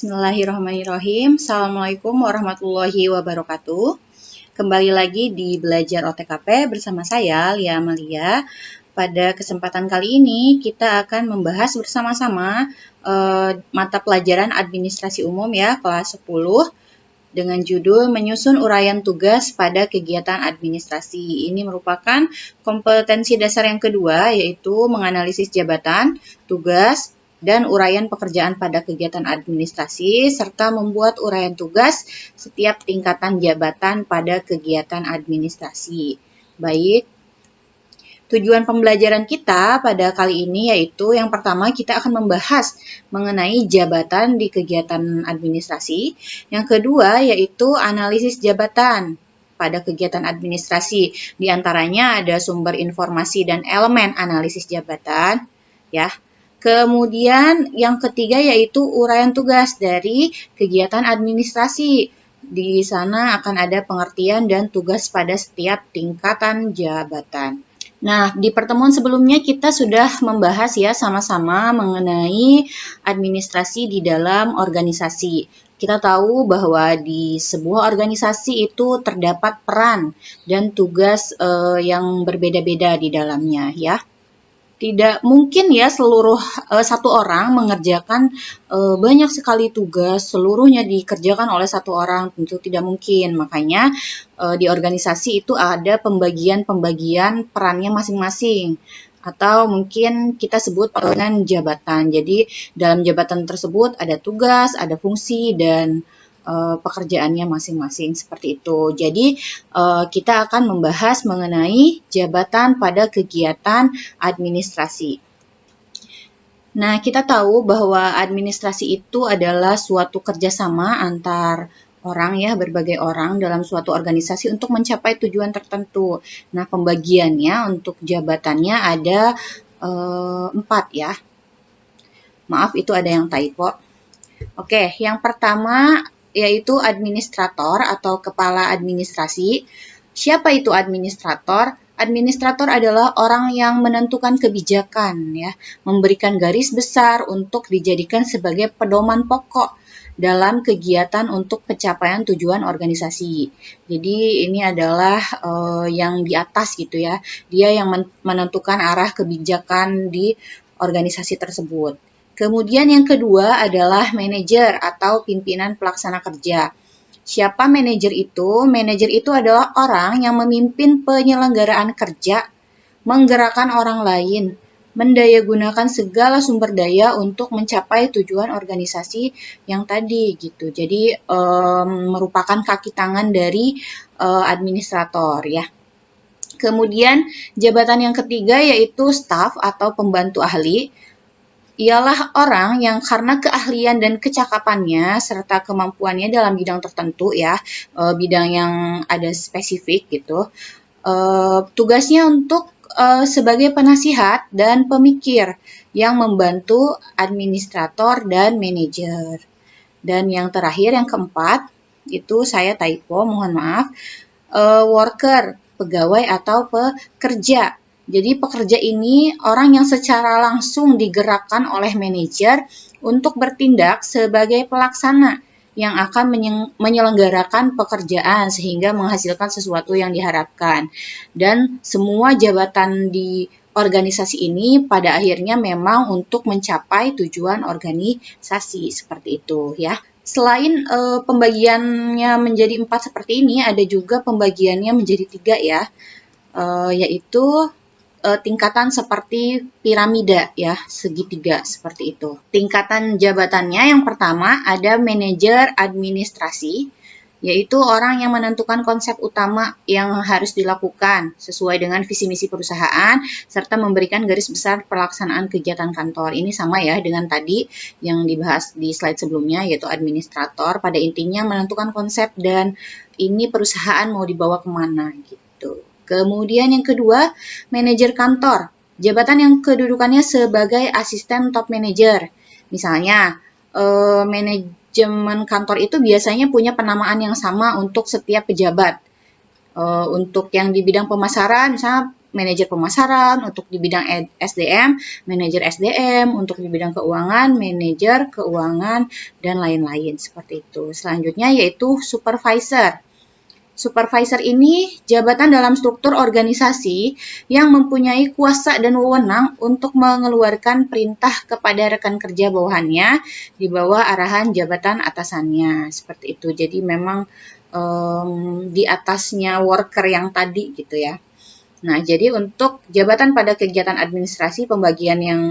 Bismillahirrahmanirrahim. Assalamualaikum warahmatullahi wabarakatuh. Kembali lagi di Belajar OTKP bersama saya, Lia Amalia. Pada kesempatan kali ini, kita akan membahas bersama-sama mata pelajaran administrasi umum ya, kelas 10, dengan judul Menyusun Uraian Tugas pada Kegiatan Administrasi. Ini merupakan kompetensi dasar yang kedua, yaitu menganalisis jabatan, tugas, dan uraian pekerjaan pada kegiatan administrasi, serta membuat uraian tugas setiap tingkatan jabatan pada kegiatan administrasi. Baik, tujuan pembelajaran kita pada kali ini yaitu yang pertama kita akan membahas mengenai jabatan di kegiatan administrasi. Yang kedua yaitu analisis jabatan pada kegiatan administrasi. Di antaranya ada sumber informasi dan elemen analisis jabatan, ya. Kemudian yang ketiga yaitu uraian tugas dari kegiatan administrasi. Di sana akan ada pengertian dan tugas pada setiap tingkatan jabatan. Nah, di pertemuan sebelumnya kita sudah membahas ya sama-sama mengenai administrasi di dalam organisasi. Kita tahu bahwa di sebuah organisasi itu terdapat peran dan tugas yang berbeda-beda di dalamnya ya. Tidak mungkin ya satu orang mengerjakan banyak sekali tugas, seluruhnya dikerjakan oleh satu orang, tentu tidak mungkin. Makanya di organisasi itu ada pembagian perannya masing-masing. Atau mungkin kita sebut dengan jabatan. Jadi dalam jabatan tersebut ada tugas, ada fungsi, dan pekerjaannya masing-masing seperti itu. Jadi kita akan membahas mengenai jabatan pada kegiatan administrasi. Nah, kita tahu bahwa administrasi itu adalah suatu kerjasama antar orang ya, berbagai orang dalam suatu organisasi untuk mencapai tujuan tertentu. Nah, pembagiannya untuk jabatannya ada 4 ya. Maaf, itu ada yang typo. Oke, yang pertama yaitu administrator atau kepala administrasi. Siapa itu administrator? Administrator adalah orang yang menentukan kebijakan, ya, memberikan garis besar untuk dijadikan sebagai pedoman pokok dalam kegiatan untuk pencapaian tujuan organisasi. Jadi ini adalah yang di atas gitu ya. Dia yang menentukan arah kebijakan di organisasi tersebut. Kemudian yang kedua adalah manajer atau pimpinan pelaksana kerja. Siapa manajer itu? Manajer itu adalah orang yang memimpin penyelenggaraan kerja, menggerakkan orang lain, mendayagunakan segala sumber daya untuk mencapai tujuan organisasi yang tadi gitu. Jadi merupakan kaki tangan dari administrator ya. Kemudian jabatan yang ketiga yaitu staf atau pembantu ahli. Ialah orang yang karena keahlian dan kecakapannya serta kemampuannya dalam bidang tertentu ya, bidang yang ada spesifik gitu, tugasnya untuk sebagai penasihat dan pemikir yang membantu administrator dan manajer. Dan yang terakhir, yang keempat, itu saya typo, mohon maaf, worker, pegawai atau pekerja. Jadi pekerja ini orang yang secara langsung digerakkan oleh manajer untuk bertindak sebagai pelaksana yang akan menyelenggarakan pekerjaan sehingga menghasilkan sesuatu yang diharapkan. Dan semua jabatan di organisasi ini pada akhirnya memang untuk mencapai tujuan organisasi seperti itu ya. Selain pembagiannya menjadi 4 seperti ini, ada juga pembagiannya menjadi 3 ya, yaitu tingkatan seperti piramida ya, segitiga seperti itu. Tingkatan jabatannya yang pertama ada manajer administrasi, yaitu orang yang menentukan konsep utama yang harus dilakukan sesuai dengan visi misi perusahaan serta memberikan garis besar pelaksanaan kegiatan kantor. Ini sama ya dengan tadi yang dibahas di slide sebelumnya, yaitu administrator. Pada intinya menentukan konsep dan ini perusahaan mau dibawa kemana gitu. Kemudian yang kedua, manajer kantor. Jabatan yang kedudukannya sebagai asisten top manager. Misalnya, manajemen kantor itu biasanya punya penamaan yang sama untuk setiap pejabat. Untuk yang di bidang pemasaran, misalnya manajer pemasaran, untuk di bidang SDM, manajer SDM, untuk di bidang keuangan, manajer keuangan, dan lain-lain seperti itu. Selanjutnya yaitu supervisor. Supervisor ini jabatan dalam struktur organisasi yang mempunyai kuasa dan wewenang untuk mengeluarkan perintah kepada rekan kerja bawahannya di bawah arahan jabatan atasannya. Seperti itu. Jadi memang di atasnya worker yang tadi gitu ya. Nah, jadi untuk jabatan pada kegiatan administrasi pembagian yang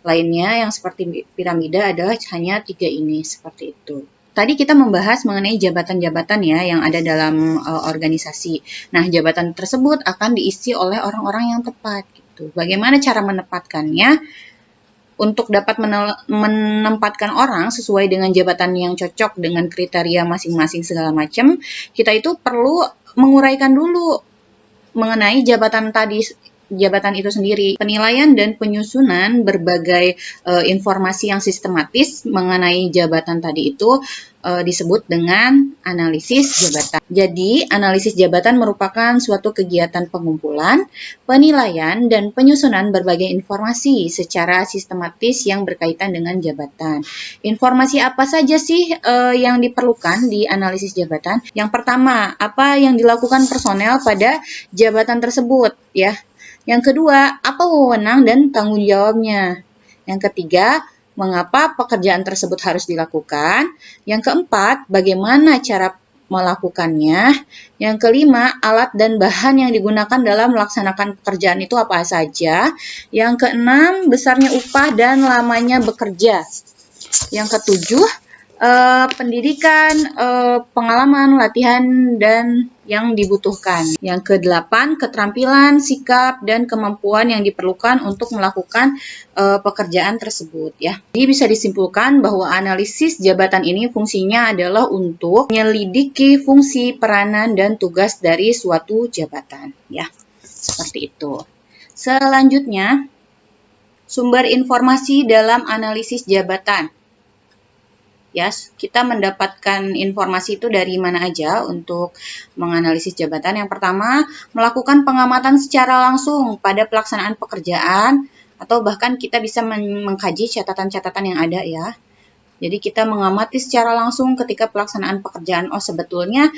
lainnya yang seperti piramida adalah hanya 3 ini, seperti itu. Tadi kita membahas mengenai jabatan-jabatan ya yang ada dalam organisasi. Nah, jabatan tersebut akan diisi oleh orang-orang yang tepat gitu. Bagaimana cara menempatkannya? Untuk dapat menempatkan orang sesuai dengan jabatan yang cocok dengan kriteria masing-masing segala macam, kita itu perlu menguraikan dulu mengenai jabatan itu sendiri. Penilaian dan penyusunan berbagai informasi yang sistematis mengenai jabatan tadi itu disebut dengan analisis jabatan. Jadi, analisis jabatan merupakan suatu kegiatan pengumpulan, penilaian, dan penyusunan berbagai informasi secara sistematis yang berkaitan dengan jabatan. Informasi apa saja sih yang diperlukan di analisis jabatan? Yang pertama, apa yang dilakukan personel pada jabatan tersebut, ya. Yang kedua, apa wewenang dan tanggung jawabnya? Yang ketiga, mengapa pekerjaan tersebut harus dilakukan? Yang keempat, bagaimana cara melakukannya? Yang kelima, alat dan bahan yang digunakan dalam melaksanakan pekerjaan itu apa saja? Yang keenam, besarnya upah dan lamanya bekerja. Yang ketujuh, pendidikan, pengalaman, latihan, dan yang dibutuhkan. Yang kedelapan, keterampilan, sikap, dan kemampuan yang diperlukan untuk melakukan pekerjaan tersebut. Ya. Jadi bisa disimpulkan bahwa analisis jabatan ini fungsinya adalah untuk menyelidiki fungsi, peranan, dan tugas dari suatu jabatan. Ya, seperti itu. Selanjutnya, sumber informasi dalam analisis jabatan. Ya, kita mendapatkan informasi itu dari mana aja untuk menganalisis jabatan. Yang pertama, melakukan pengamatan secara langsung pada pelaksanaan pekerjaan, atau bahkan kita bisa mengkaji catatan-catatan yang ada ya. Jadi kita mengamati secara langsung ketika pelaksanaan pekerjaan. Oh, sebetulnya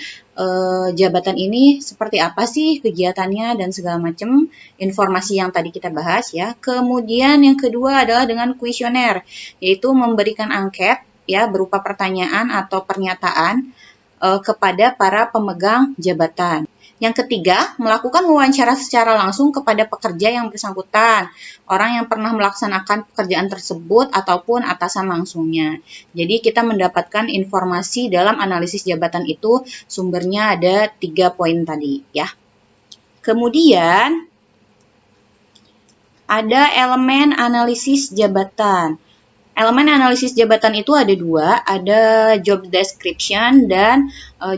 jabatan ini seperti apa sih kegiatannya dan segala macam informasi yang tadi kita bahas ya. Kemudian yang kedua adalah dengan kuesioner, yaitu memberikan angket ya berupa pertanyaan atau pernyataan kepada para pemegang jabatan. Yang ketiga, melakukan wawancara secara langsung kepada pekerja yang bersangkutan, orang yang pernah melaksanakan pekerjaan tersebut ataupun atasan langsungnya. Jadi kita mendapatkan informasi dalam analisis jabatan itu sumbernya ada 3 poin tadi ya. Kemudian ada elemen analisis jabatan. Elemen analisis jabatan itu ada 2, ada job description dan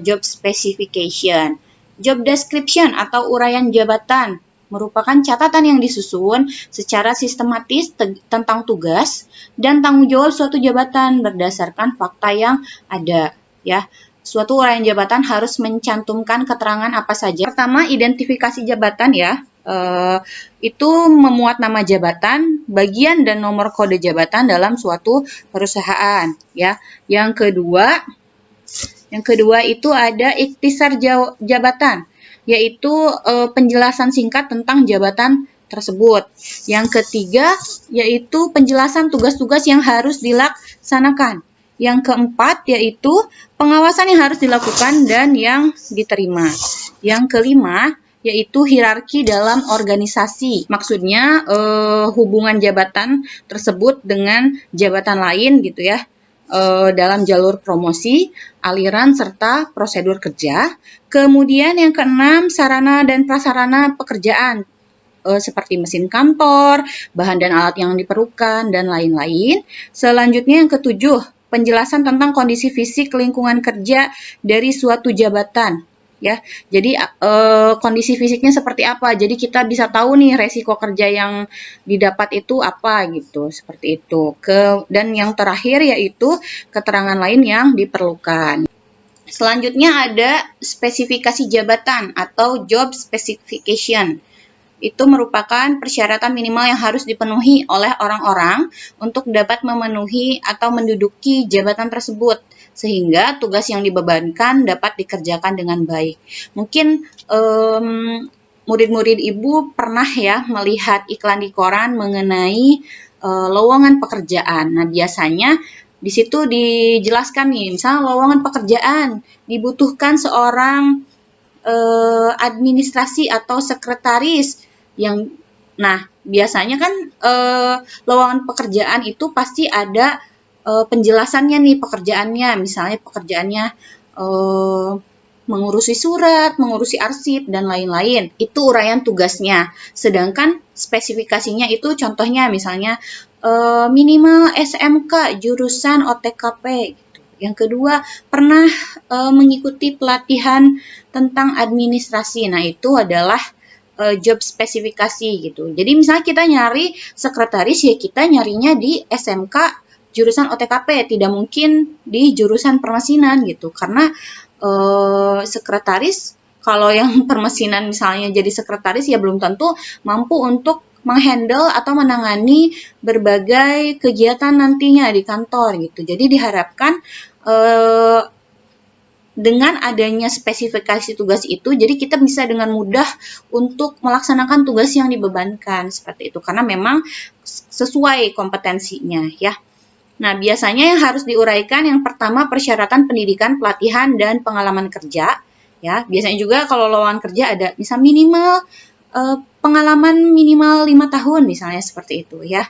job specification. Job description atau uraian jabatan merupakan catatan yang disusun secara sistematis tentang tugas dan tanggung jawab suatu jabatan berdasarkan fakta yang ada. Ya, suatu uraian jabatan harus mencantumkan keterangan apa saja. Pertama, identifikasi jabatan ya. Itu memuat nama jabatan, bagian dan nomor kode jabatan dalam suatu perusahaan ya. Yang kedua itu ada ikhtisar jabatan, yaitu penjelasan singkat tentang jabatan tersebut. Yang ketiga yaitu penjelasan tugas-tugas yang harus dilaksanakan. Yang keempat yaitu pengawasan yang harus dilakukan dan yang diterima. Yang kelima yaitu hierarki dalam organisasi. Maksudnya hubungan jabatan tersebut dengan jabatan lain gitu ya, dalam jalur promosi, aliran, serta prosedur kerja. Kemudian yang keenam, sarana dan prasarana pekerjaan, seperti mesin kantor, bahan dan alat yang diperlukan, dan lain-lain. Selanjutnya yang ketujuh, penjelasan tentang kondisi fisik lingkungan kerja dari suatu jabatan. Ya, jadi kondisi fisiknya seperti apa? Jadi kita bisa tahu nih resiko kerja yang didapat itu apa gitu, seperti itu. Dan yang terakhir yaitu keterangan lain yang diperlukan. Selanjutnya ada spesifikasi jabatan atau job specification. Itu merupakan persyaratan minimal yang harus dipenuhi oleh orang-orang untuk dapat memenuhi atau menduduki jabatan tersebut, sehingga tugas yang dibebankan dapat dikerjakan dengan baik. Mungkin murid-murid Ibu pernah ya melihat iklan di koran mengenai lowongan pekerjaan. Nah, biasanya di situ dijelaskan nih, misalnya lowongan pekerjaan dibutuhkan seorang administrasi atau sekretaris yang, nah biasanya kan lowongan pekerjaan itu pasti ada penjelasannya nih pekerjaannya, misalnya pekerjaannya mengurusi surat, mengurusi arsip, dan lain-lain. Itu uraian tugasnya. Sedangkan spesifikasinya itu contohnya misalnya minimal SMK jurusan OTKP. Yang kedua, pernah mengikuti pelatihan tentang administrasi. Nah, itu adalah job spesifikasi gitu. Jadi misalnya kita nyari sekretaris, ya kita nyarinya di SMK jurusan OTKP, tidak mungkin di jurusan permesinan gitu. Karena sekretaris, kalau yang permesinan misalnya jadi sekretaris, ya belum tentu mampu untuk menghandle atau menangani berbagai kegiatan nantinya di kantor gitu. Jadi diharapkan dengan adanya spesifikasi tugas itu, jadi kita bisa dengan mudah untuk melaksanakan tugas yang dibebankan seperti itu, karena memang sesuai kompetensinya ya. Nah, biasanya yang harus diuraikan yang pertama persyaratan pendidikan, pelatihan, dan pengalaman kerja. Ya, biasanya juga kalau lowongan kerja ada misal minimal pengalaman minimal 5 tahun misalnya seperti itu ya.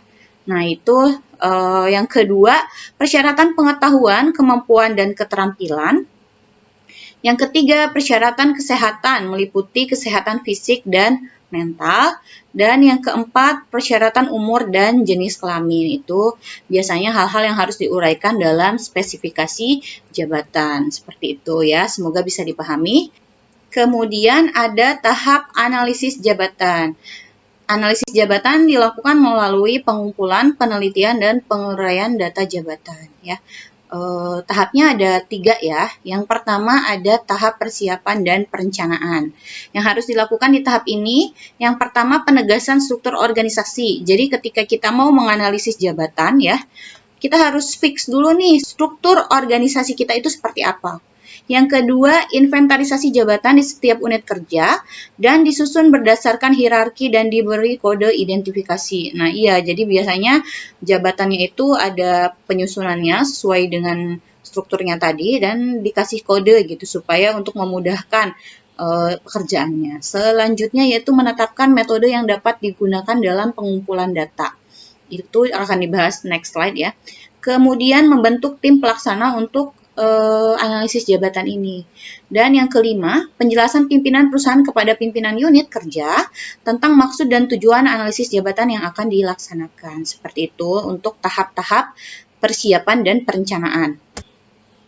Nah, itu yang kedua, persyaratan pengetahuan, kemampuan, dan keterampilan. Yang ketiga, persyaratan kesehatan meliputi kesehatan fisik dan mental. Dan yang keempat, persyaratan umur dan jenis kelamin. Itu biasanya hal-hal yang harus diuraikan dalam spesifikasi jabatan. Seperti itu ya, semoga bisa dipahami. Kemudian ada tahap analisis jabatan. Analisis jabatan dilakukan melalui pengumpulan, penelitian, dan penguraian data jabatan. Ya. Tahapnya ada 3 ya. Yang pertama ada tahap persiapan dan perencanaan. Yang harus dilakukan di tahap ini, yang pertama penegasan struktur organisasi. Jadi ketika kita mau menganalisis jabatan ya, kita harus fix dulu nih struktur organisasi kita itu seperti apa. Yang kedua, inventarisasi jabatan di setiap unit kerja dan disusun berdasarkan hierarki dan diberi kode identifikasi. Nah, iya, jadi biasanya jabatannya itu ada penyusunannya sesuai dengan strukturnya tadi dan dikasih kode gitu supaya untuk memudahkan pekerjaannya. Selanjutnya yaitu menetapkan metode yang dapat digunakan dalam pengumpulan data. Itu akan dibahas next slide ya. Kemudian membentuk tim pelaksana untuk analisis jabatan ini. Dan yang kelima, penjelasan pimpinan perusahaan kepada pimpinan unit kerja tentang maksud dan tujuan analisis jabatan yang akan dilaksanakan. Seperti itu untuk tahap-tahap persiapan dan perencanaan.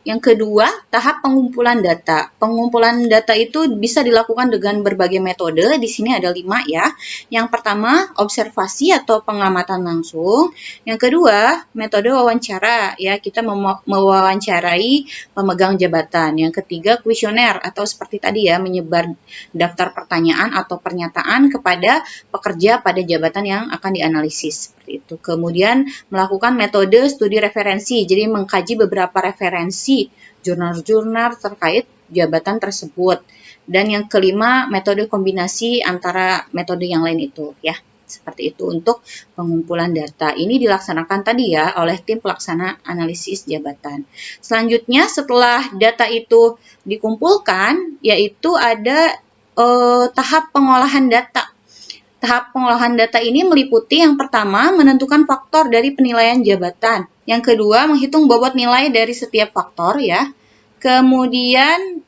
Yang kedua, tahap pengumpulan data. Pengumpulan data itu bisa dilakukan dengan berbagai metode. Di sini ada 5 ya. Yang pertama, observasi atau pengamatan langsung. Yang kedua, metode wawancara. Ya, kita mewawancarai pemegang jabatan. Yang ketiga, kuesioner atau seperti tadi ya, menyebar daftar pertanyaan atau pernyataan kepada pekerja pada jabatan yang akan dianalisis. Seperti itu. Kemudian melakukan metode studi referensi. Jadi mengkaji beberapa referensi jurnal-jurnal terkait jabatan tersebut. Dan yang kelima, metode kombinasi antara metode yang lain itu ya. Seperti itu untuk pengumpulan data. Ini dilaksanakan tadi ya oleh tim pelaksana analisis jabatan. Selanjutnya setelah data itu dikumpulkan, yaitu ada tahap pengolahan data. Tahap pengolahan data ini meliputi yang pertama, menentukan faktor dari penilaian jabatan. Yang kedua, menghitung bobot nilai dari setiap faktor ya. Kemudian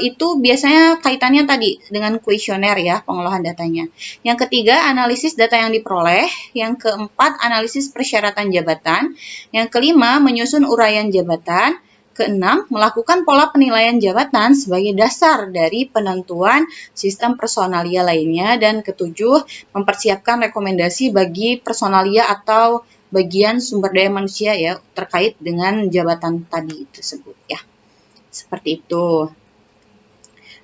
itu biasanya kaitannya tadi dengan kuesioner ya, pengolahan datanya. Yang ketiga, analisis data yang diperoleh. Yang keempat, analisis persyaratan jabatan. Yang kelima, menyusun uraian jabatan. Keenam, melakukan pola penilaian jabatan sebagai dasar dari penentuan sistem personalia lainnya. Dan ketujuh, mempersiapkan rekomendasi bagi personalia atau bagian sumber daya manusia ya terkait dengan jabatan tadi tersebut ya. Seperti itu.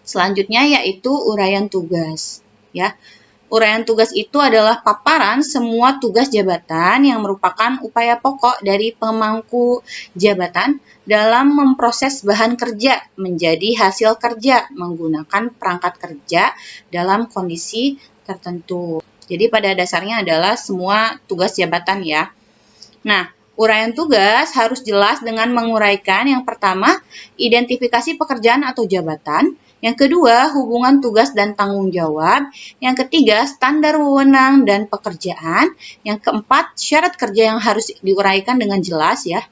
Selanjutnya yaitu uraian tugas ya. Uraian tugas itu adalah paparan semua tugas jabatan yang merupakan upaya pokok dari pemangku jabatan dalam memproses bahan kerja menjadi hasil kerja menggunakan perangkat kerja dalam kondisi tertentu. Jadi pada dasarnya adalah semua tugas jabatan ya. Nah, uraian tugas harus jelas dengan menguraikan yang pertama, identifikasi pekerjaan atau jabatan, yang kedua, hubungan tugas dan tanggung jawab, yang ketiga, standar wewenang dan pekerjaan, yang keempat, syarat kerja yang harus diuraikan dengan jelas ya.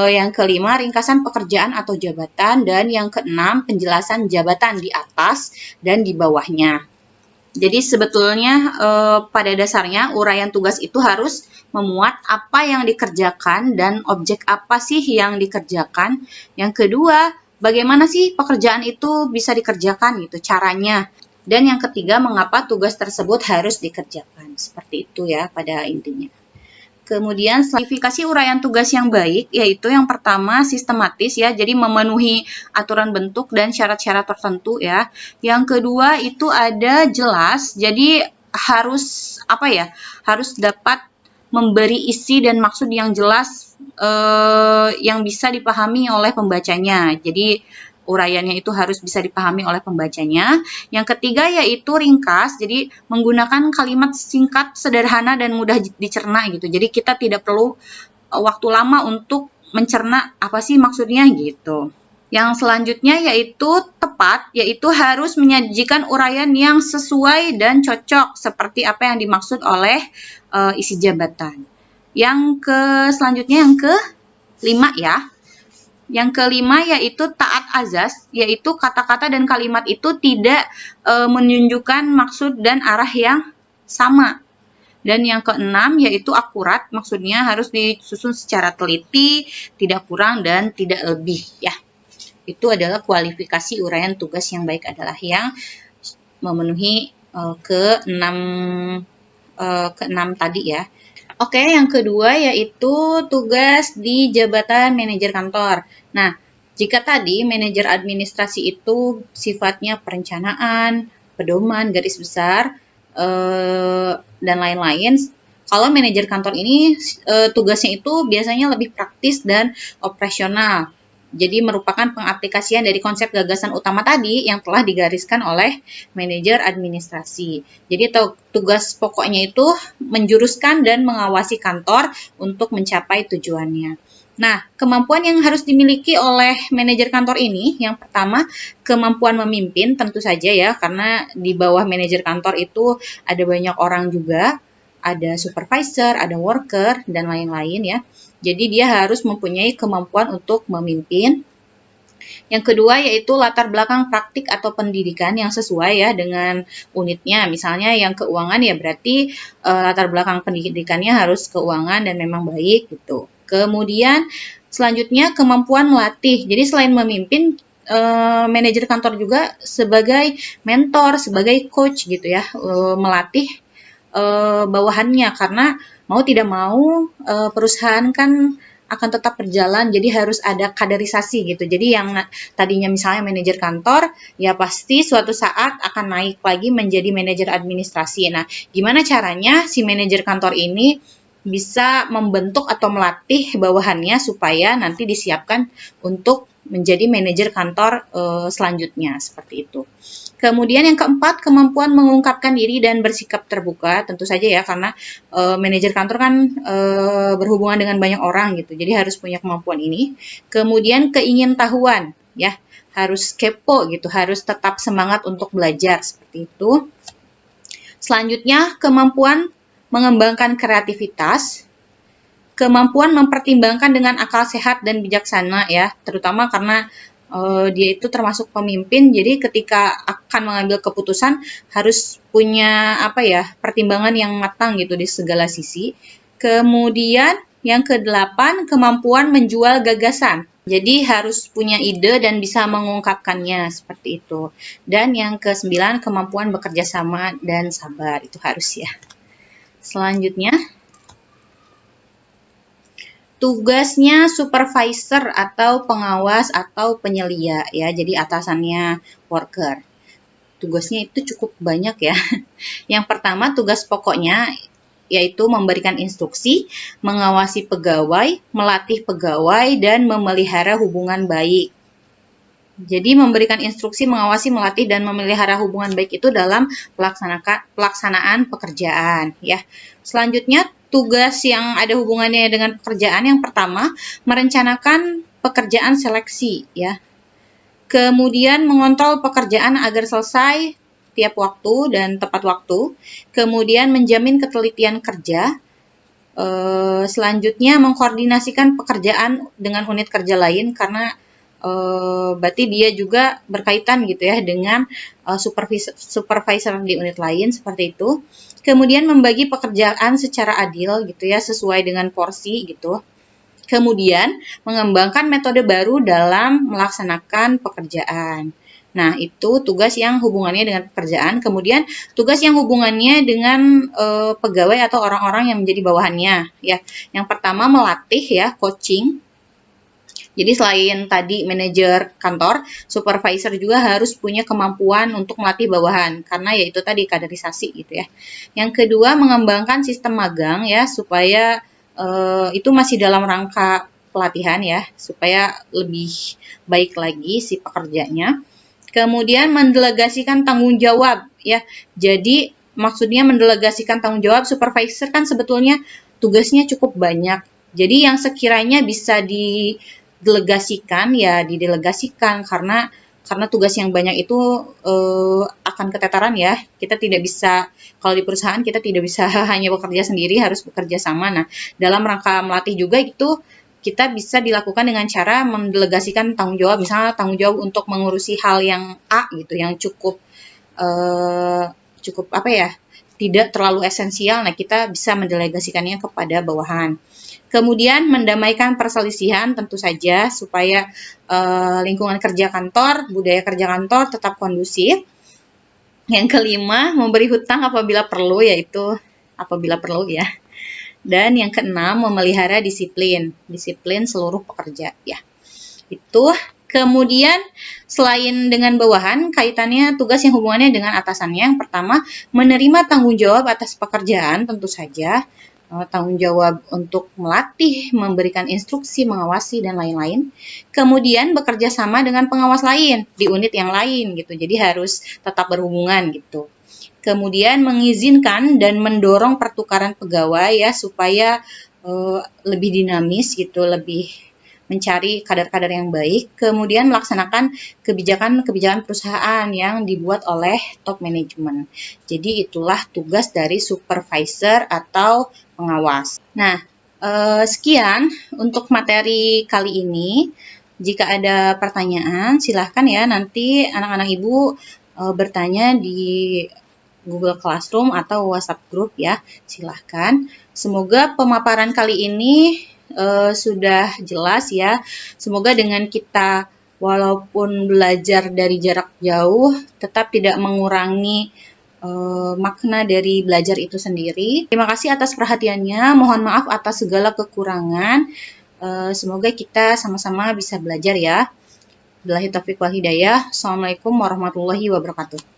Yang kelima, ringkasan pekerjaan atau jabatan, dan yang keenam, penjelasan jabatan di atas dan di bawahnya. Jadi sebetulnya pada dasarnya uraian tugas itu harus memuat apa yang dikerjakan dan objek apa sih yang dikerjakan. Yang kedua, bagaimana sih pekerjaan itu bisa dikerjakan gitu caranya. Dan yang ketiga, mengapa tugas tersebut harus dikerjakan. Seperti itu ya pada intinya. Kemudian klasifikasi uraian tugas yang baik, yaitu yang pertama sistematis ya, jadi memenuhi aturan bentuk dan syarat-syarat tertentu ya. Yang kedua itu ada jelas, jadi harus harus dapat memberi isi dan maksud yang jelas yang bisa dipahami oleh pembacanya. Jadi uraiannya itu harus bisa dipahami oleh pembacanya. Yang ketiga yaitu ringkas, jadi menggunakan kalimat singkat, sederhana, dan mudah dicerna gitu. Jadi kita tidak perlu waktu lama untuk mencerna apa sih maksudnya gitu. Yang selanjutnya yaitu tepat, yaitu harus menyajikan uraian yang sesuai dan cocok seperti apa yang dimaksud oleh isi jabatan. Selanjutnya yang kelima ya. Yang kelima yaitu taat azas, yaitu kata-kata dan kalimat itu tidak menunjukkan maksud dan arah yang sama. Dan yang keenam yaitu akurat, maksudnya harus disusun secara teliti, tidak kurang dan tidak lebih ya. Itu adalah kualifikasi uraian tugas yang baik adalah yang memenuhi keenam tadi ya. Oke, yang kedua yaitu tugas di jabatan manajer kantor. Nah, jika tadi manajer administrasi itu sifatnya perencanaan, pedoman, garis besar, dan lain-lain, kalau manajer kantor ini tugasnya itu biasanya lebih praktis dan operasional. Jadi merupakan pengaplikasian dari konsep gagasan utama tadi yang telah digariskan oleh manajer administrasi. Jadi tugas pokoknya itu menjuruskan dan mengawasi kantor untuk mencapai tujuannya. Nah, kemampuan yang harus dimiliki oleh manajer kantor ini, yang pertama, kemampuan memimpin tentu saja ya, karena di bawah manajer kantor itu ada banyak orang juga, ada supervisor, ada worker, dan lain-lain ya. Jadi dia harus mempunyai kemampuan untuk memimpin. Yang kedua yaitu latar belakang praktik atau pendidikan yang sesuai ya dengan unitnya. Misalnya yang keuangan ya berarti latar belakang pendidikannya harus keuangan dan memang baik gitu. Kemudian selanjutnya kemampuan melatih. Jadi selain memimpin, manajer kantor juga sebagai mentor, sebagai coach gitu ya, melatih bawahannya karena mau tidak mau perusahaan kan akan tetap berjalan, jadi harus ada kaderisasi gitu. Jadi yang tadinya misalnya manajer kantor, ya pasti suatu saat akan naik lagi menjadi manajer administrasi. Nah, gimana caranya si manajer kantor ini bisa membentuk atau melatih bawahannya supaya nanti disiapkan untuk menjadi manajer kantor selanjutnya, seperti itu. Kemudian yang keempat, kemampuan mengungkapkan diri dan bersikap terbuka, tentu saja ya, karena manajer kantor kan berhubungan dengan banyak orang gitu, jadi harus punya kemampuan ini. Kemudian keingintahuan, ya, harus kepo gitu, harus tetap semangat untuk belajar, seperti itu. Selanjutnya, kemampuan mengembangkan kreativitas, kemampuan mempertimbangkan dengan akal sehat dan bijaksana ya, terutama karena dia itu termasuk pemimpin, jadi ketika akan mengambil keputusan harus punya pertimbangan yang matang gitu di segala sisi. Kemudian yang kedelapan, kemampuan menjual gagasan. Jadi harus punya ide dan bisa mengungkapkannya seperti itu. Dan yang kesembilan, kemampuan bekerja sama dan sabar, itu harus ya. Selanjutnya, tugasnya supervisor atau pengawas atau penyelia ya, jadi atasannya worker. tugasnya itu cukup banyak ya. Yang pertama, tugas pokoknya yaitu memberikan instruksi, mengawasi pegawai, melatih pegawai, dan memelihara hubungan baik. Jadi memberikan instruksi, mengawasi, melatih, dan memelihara hubungan baik itu dalam pelaksanaan pekerjaan. Ya. Selanjutnya, tugas yang ada hubungannya dengan pekerjaan yang pertama, merencanakan pekerjaan seleksi. Ya. Kemudian mengontrol pekerjaan agar selesai tiap waktu dan tepat waktu. Kemudian menjamin ketelitian kerja. Selanjutnya mengkoordinasikan pekerjaan dengan unit kerja lain karena berarti dia juga berkaitan gitu ya dengan supervisor di unit lain seperti itu. Kemudian membagi pekerjaan secara adil gitu ya, sesuai dengan porsi gitu. Kemudian mengembangkan metode baru dalam melaksanakan pekerjaan. Nah, itu tugas yang hubungannya dengan pekerjaan. Kemudian tugas yang hubungannya dengan pegawai atau orang-orang yang menjadi bawahannya ya. Yang pertama melatih ya, coaching. Jadi selain tadi manajer kantor, supervisor juga harus punya kemampuan untuk melatih bawahan karena yaitu tadi kaderisasi gitu ya. Yang kedua mengembangkan sistem magang ya supaya itu masih dalam rangka pelatihan ya supaya lebih baik lagi si pekerjanya. Kemudian mendelegasikan tanggung jawab ya. Jadi maksudnya mendelegasikan tanggung jawab, supervisor kan sebetulnya tugasnya cukup banyak. Jadi yang sekiranya bisa didelegasikan ya didelegasikan karena tugas yang banyak itu akan keteteran ya. Kita tidak bisa, kalau di perusahaan kita tidak bisa hanya bekerja sendiri, harus bekerja sama. Nah, dalam rangka melatih juga itu kita bisa dilakukan dengan cara mendelegasikan tanggung jawab, misalnya tanggung jawab untuk mengurusi hal yang A gitu, yang cukup apa ya, tidak terlalu esensial. Nah, kita bisa mendelegasikannya kepada bawahan. Kemudian mendamaikan perselisihan tentu saja supaya lingkungan kerja kantor, budaya kerja kantor tetap kondusif. Yang kelima, memberi hutang apabila perlu, yaitu apabila perlu ya. Dan yang keenam, memelihara disiplin seluruh pekerja ya. Itu. Kemudian selain dengan bawahan, kaitannya tugas yang hubungannya dengan atasannya. Yang pertama, menerima tanggung jawab atas pekerjaan tentu saja. Tanggung jawab untuk melatih, memberikan instruksi, mengawasi, dan lain-lain. Kemudian bekerja sama dengan pengawas lain di unit yang lain gitu. Jadi harus tetap berhubungan gitu. Kemudian mengizinkan dan mendorong pertukaran pegawai ya supaya lebih dinamis gitu, lebih mencari kader-kader yang baik. Kemudian melaksanakan kebijakan-kebijakan perusahaan yang dibuat oleh top management. Jadi itulah tugas dari supervisor atau pengawas. Nah, sekian untuk materi kali ini. Jika ada pertanyaan, silahkan ya nanti anak-anak ibu bertanya di Google Classroom atau WhatsApp Group ya, silahkan. Semoga pemaparan kali ini sudah jelas ya. Semoga dengan kita walaupun belajar dari jarak jauh, tetap tidak mengurangi makna dari belajar itu sendiri. Terima kasih atas perhatiannya. Mohon maaf atas segala kekurangan. Semoga kita sama-sama bisa belajar ya. Billahi taufiq wal hidayah. Assalamualaikum warahmatullahi wabarakatuh.